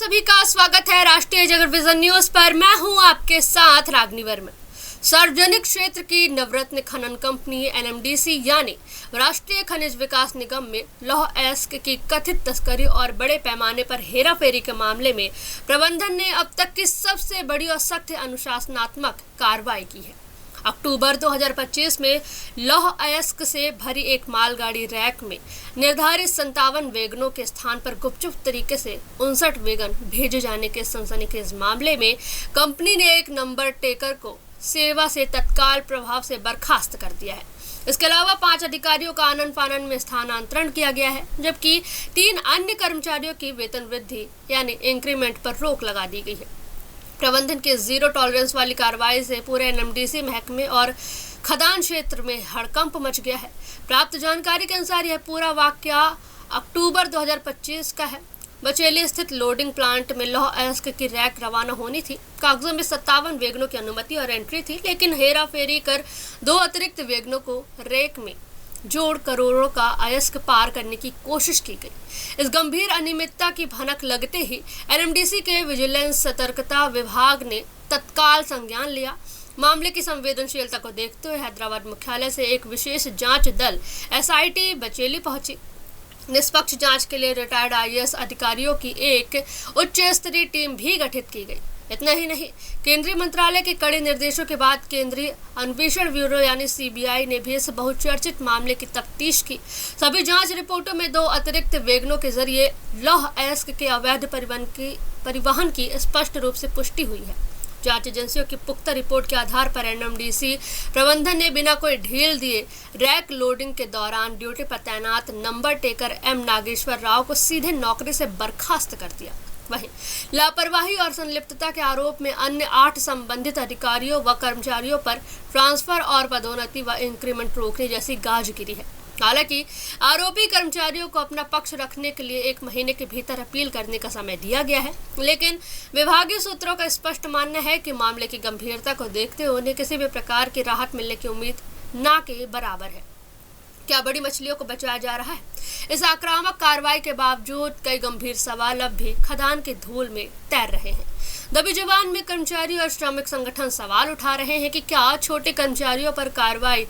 सभी का स्वागत है राष्ट्रीय जगत विजन न्यूज पर। मैं हूं आपके साथ रागनी वर्मा। सार्वजनिक क्षेत्र की नवरत्न खनन कंपनी एनएमडीसी यानी राष्ट्रीय खनिज विकास निगम में लौह अयस्क की कथित तस्करी और बड़े पैमाने पर हेराफेरी के मामले में प्रबंधन ने अब तक की सबसे बड़ी और सख्त अनुशासनात्मक कार्रवाई की है। अक्टूबर 2025 में लौह अयस्क से भरी एक मालगाड़ी रैक में निर्धारित 57 वैगनों के स्थान पर गुपचुप तरीके से 59 वैगन भेजे जाने के सनसनीखेज मामले में कंपनी ने एक नंबर टेकर को सेवा से तत्काल प्रभाव से बर्खास्त कर दिया है। इसके अलावा 5 अधिकारियों का आनन फानन में स्थानांतरण किया गया है, जबकि 3 अन्य कर्मचारियों की वेतन वृद्धि यानी इंक्रीमेंट पर रोक लगा दी गई है। प्रबंधन के जीरो टॉलरेंस वाली कार्रवाई से पूरे एनएमडीसी महकमे और खदान क्षेत्र में हड़कंप मच गया है। प्राप्त जानकारी के अनुसार यह पूरा वाकया अक्टूबर 2025 का है। बचेली स्थित लोडिंग प्लांट में लौह अयस्क की रैक रवाना होनी थी। कागजों में 57 वैगनों की अनुमति और एंट्री थी, लेकिन हेरा फेरी कर 2 अतिरिक्त वैगनों को रैक में जोड़ करोड़ों का अयस्क पार करने की कोशिश की गई। इस गंभीर अनियमितता की भनक लगते ही एनएमडीसी के विजिलेंस सतर्कता विभाग ने तत्काल संज्ञान लिया। मामले की संवेदनशीलता को देखते हुए हैदराबाद मुख्यालय से एक विशेष जांच दल एसआईटी बचेली पहुंची। निष्पक्ष जांच के लिए रिटायर्ड आईएएस अधिकारियों की एक उच्च स्तरीय टीम भी गठित की गई। इतना ही नहीं, केंद्रीय मंत्रालय के कड़े निर्देशों के बाद केंद्रीय अन्वेषण ब्यूरो यानी सीबीआई ने भी इस बहुचर्चित मामले की तफ्तीश की। सभी जांच रिपोर्टों में 2 अतिरिक्त वैगनों के जरिए लौह अयस्क के अवैध परिवहन की स्पष्ट रूप से पुष्टि हुई है। जांच एजेंसियों की पुख्ता रिपोर्ट के आधार पर एनएमडीसी प्रबंधन ने बिना कोई ढील दिए रैक लोडिंग के दौरान ड्यूटी पर तैनात number taker M Nageswara Rao को सीधे नौकरी से बर्खास्त कर दिया। वहीं लापरवाही और संलिप्तता के आरोप में अन्य 8 संबंधित अधिकारियों व कर्मचारियों पर ट्रांसफर और पदोन्नति व इंक्रीमेंट रोकने जैसी गाजगिरी है। हालांकि आरोपी कर्मचारियों को अपना पक्ष रखने के लिए 1 महीने के भीतर अपील करने का समय दिया गया है, लेकिन विभागीय सूत्रों का स्पष्ट मानना है कि मामले की गंभीरता को देखते हुए उन्हें किसी भी प्रकार की राहत मिलने की उम्मीद ना के बराबर है। क्या बड़ी मछलियों को बचाया जा रहा है? इस आक्रामक कार्रवाई के बावजूद कई गंभीर सवाल अब भी खदान की धूल में तैर रहे हैं। दबी जबान में कर्मचारी और श्रमिक संगठन सवाल उठा रहे हैं कि क्या छोटे कर्मचारियों पर कार्रवाई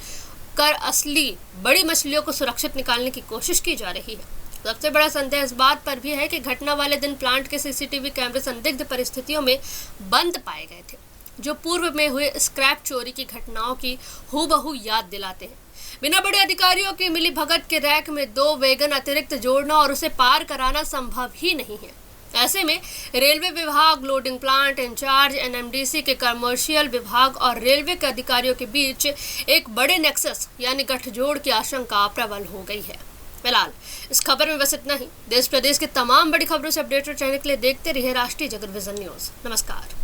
कर असली बड़ी मछलियों को सुरक्षित निकालने की कोशिश की जा रही है। सबसे बड़ा संदेह इस बात पर भी है कि घटना वाले दिन प्लांट के सीसीटीवी कैमरे संदिग्ध परिस्थितियों में बंद पाए गए थे, जो पूर्व में हुए स्क्रैप चोरी की घटनाओं की हूबहू याद दिलाते हैं। बिना बड़े अधिकारियों की मिली भगत के रैक में 2 वैगन अतिरिक्त जोड़ना और उसे पार कराना संभव ही नहीं है। ऐसे में रेलवे विभाग, लोडिंग प्लांट इंचार्ज, एनएमडीसी के कमर्शियल विभाग और रेलवे के अधिकारियों के बीच एक बड़े नेक्सस यानी गठजोड़ की आशंका प्रबल हो गई है। फिलहाल इस खबर में बस इतना ही। देश प्रदेश की तमाम बड़ी खबरों से अपडेटेड रहने के लिए देखते रहिए राष्ट्रीय जगत विजन न्यूज। नमस्कार।